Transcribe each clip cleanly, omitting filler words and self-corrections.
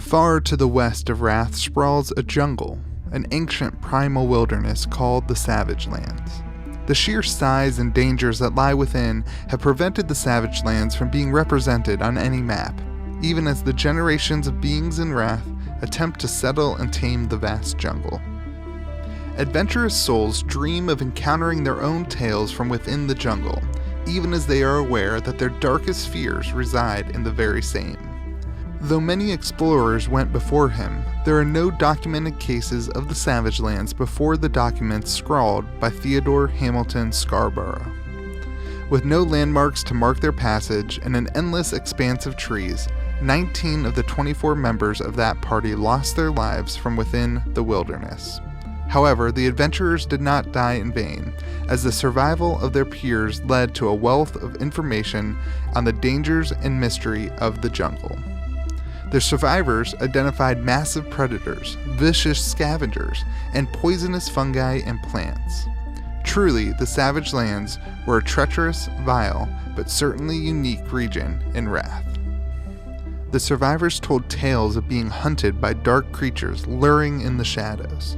Far to the west of Wrath sprawls a jungle, an ancient primal wilderness called the Savage Lands. The sheer size and dangers that lie within have prevented the Savage Lands from being represented on any map, even as the generations of beings in Wrath attempt to settle and tame the vast jungle. Adventurous souls dream of encountering their own tales from within the jungle, even as they are aware that their darkest fears reside in the very same. Though many explorers went before him, there are no documented cases of the Savage Lands before the documents scrawled by Theodore Hamilton Scarborough. With no landmarks to mark their passage and an endless expanse of trees, 19 of the 24 members of that party lost their lives from within the wilderness. However, the adventurers did not die in vain, as the survival of their peers led to a wealth of information on the dangers and mystery of the jungle. The survivors identified massive predators, vicious scavengers, and poisonous fungi and plants. Truly, the Savage Lands were a treacherous, vile, but certainly unique region in Wrath. The survivors told tales of being hunted by dark creatures luring in the shadows.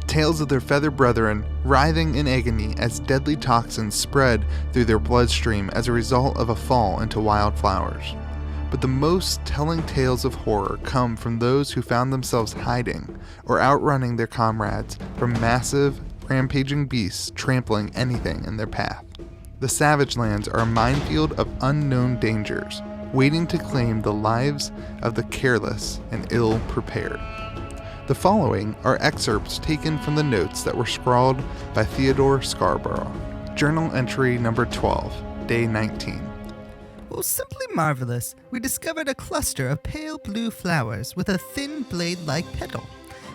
Tales of their feathered brethren writhing in agony as deadly toxins spread through their bloodstream as a result of a fall into wildflowers. But the most telling tales of horror come from those who found themselves hiding or outrunning their comrades from massive, rampaging beasts trampling anything in their path. The Savage Lands are a minefield of unknown dangers, waiting to claim the lives of the careless and ill-prepared. The following are excerpts taken from the notes that were scrawled by Theodore Scarborough. Journal entry number 12, day 19. Oh, simply marvelous. We discovered a cluster of pale blue flowers with a thin blade-like petal.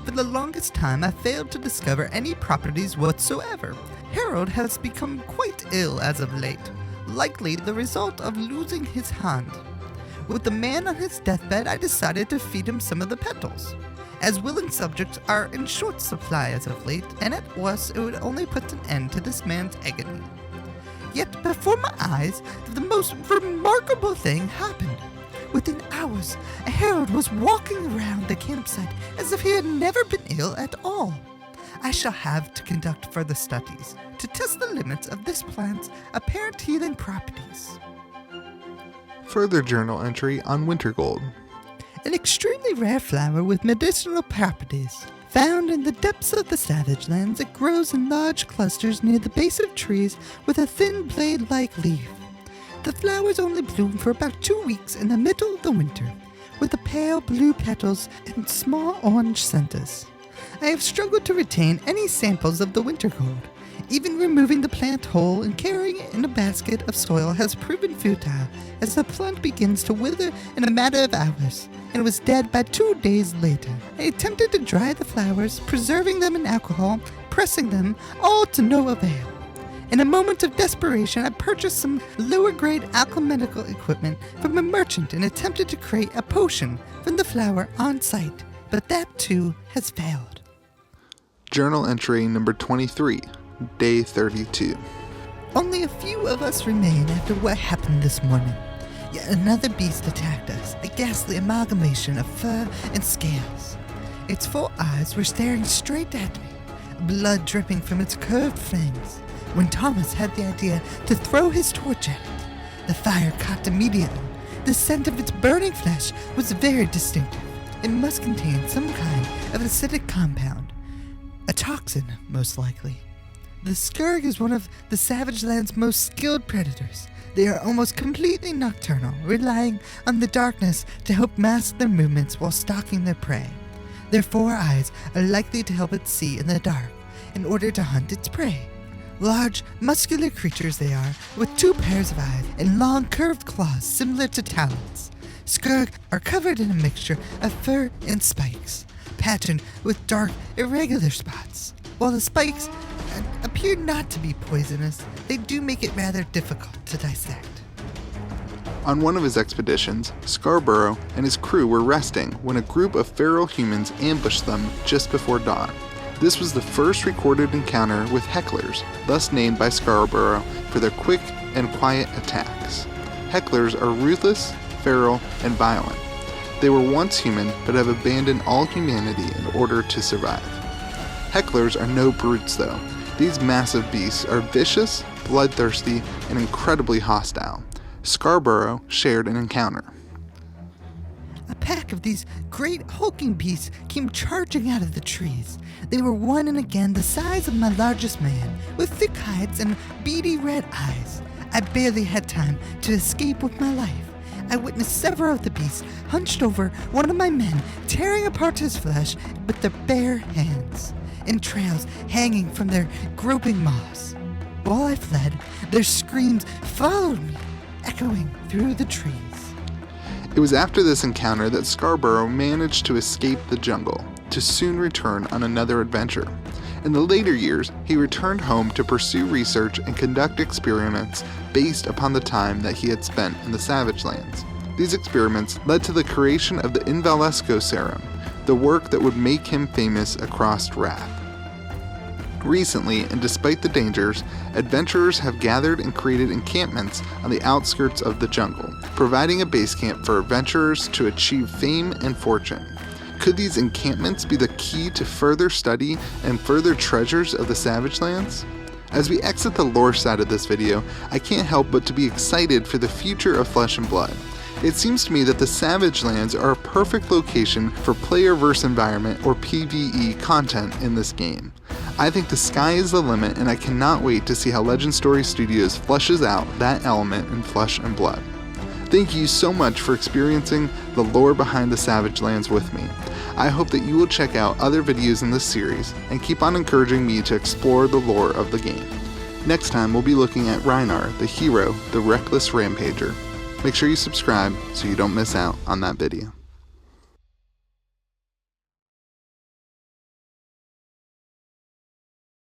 For the longest time, I failed to discover any properties whatsoever. Harold has become quite ill as of late, likely the result of losing his hand. With the man on his deathbed, I decided to feed him some of the petals, as willing subjects are in short supply as of late, and at worst it would only put an end to this man's agony. Yet before my eyes, the most remarkable thing happened. Within hours, Harold was walking around the campsite as if he had never been ill at all. I shall have to conduct further studies to test the limits of this plant's apparent healing properties. Further journal entry on winter gold. An extremely rare flower with medicinal properties. Found in the depths of the Savage Lands, it grows in large clusters near the base of trees with a thin blade-like leaf. The flowers only bloom for about 2 weeks in the middle of the winter, with the pale blue petals and small orange centers. I have struggled to retain any samples of the winter gold. Even removing the plant whole and carrying it in a basket of soil has proven futile, as the plant begins to wither in a matter of hours, and was dead by 2 days later. I attempted to dry the flowers, preserving them in alcohol, pressing them, all to no avail. In a moment of desperation, I purchased some lower-grade alchemical equipment from a merchant and attempted to create a potion from the flower on site, but that too has failed. Journal entry number 23, day 32. Only a few of us remain after what happened this morning. Yet another beast attacked us, a ghastly amalgamation of fur and scales. Its 4 eyes were staring straight at me, blood dripping from its curved fangs. When Thomas had the idea to throw his torch at it, the fire caught immediately. The scent of its burning flesh was very distinctive. It must contain some kind of acidic compound, a toxin, most likely. The Skirg is one of the Savage Land's most skilled predators. They are almost completely nocturnal, relying on the darkness to help mask their movements while stalking their prey. Their 4 eyes are likely to help it see in the dark in order to hunt its prey. Large, muscular creatures they are, with 2 pairs of eyes and long, curved claws similar to talons. Skirg are covered in a mixture of fur and spikes, patterned with dark, irregular spots. While the spikes appear not to be poisonous, they do make it rather difficult to dissect. On one of his expeditions, Scarborough and his crew were resting when a group of feral humans ambushed them just before dawn. This was the first recorded encounter with hecklers, thus named by Scarborough for their quick and quiet attacks. Hecklers are ruthless, feral, and violent. They were once human, but have abandoned all humanity in order to survive. Hecklers are no brutes though. These massive beasts are vicious, bloodthirsty, and incredibly hostile. Scarborough shared an encounter. A pack of these great hulking beasts came charging out of the trees. They were one and again the size of my largest man, with thick hides and beady red eyes. I barely had time to escape with my life. I witnessed several of the beasts hunched over one of my men, tearing apart his flesh with their bare hands, entrails hanging from their groping maws. While I fled, their screams followed me, echoing through the trees. It was after this encounter that Scarborough managed to escape the jungle, to soon return on another adventure. In the later years, he returned home to pursue research and conduct experiments based upon the time that he had spent in the Savage Lands. These experiments led to the creation of the Invalesco serum, the work that would make him famous across Wrath. Recently, and despite the dangers, adventurers have gathered and created encampments on the outskirts of the jungle, providing a base camp for adventurers to achieve fame and fortune. Could these encampments be the key to further study and further treasures of the Savage Lands? As we exit the lore side of this video, I can't help but to be excited for the future of Flesh and Blood. It seems to me that the Savage Lands are a perfect location for player-verse environment or PvE content in this game. I think the sky is the limit, and I cannot wait to see how Legend Story Studios fleshes out that element in Flesh and Blood. Thank you so much for experiencing the lore behind the Savage Lands with me. I hope that you will check out other videos in this series and keep on encouraging me to explore the lore of the game. Next time we'll be looking at Rhinar, the hero, the reckless rampager. Make sure you subscribe so you don't miss out on that video.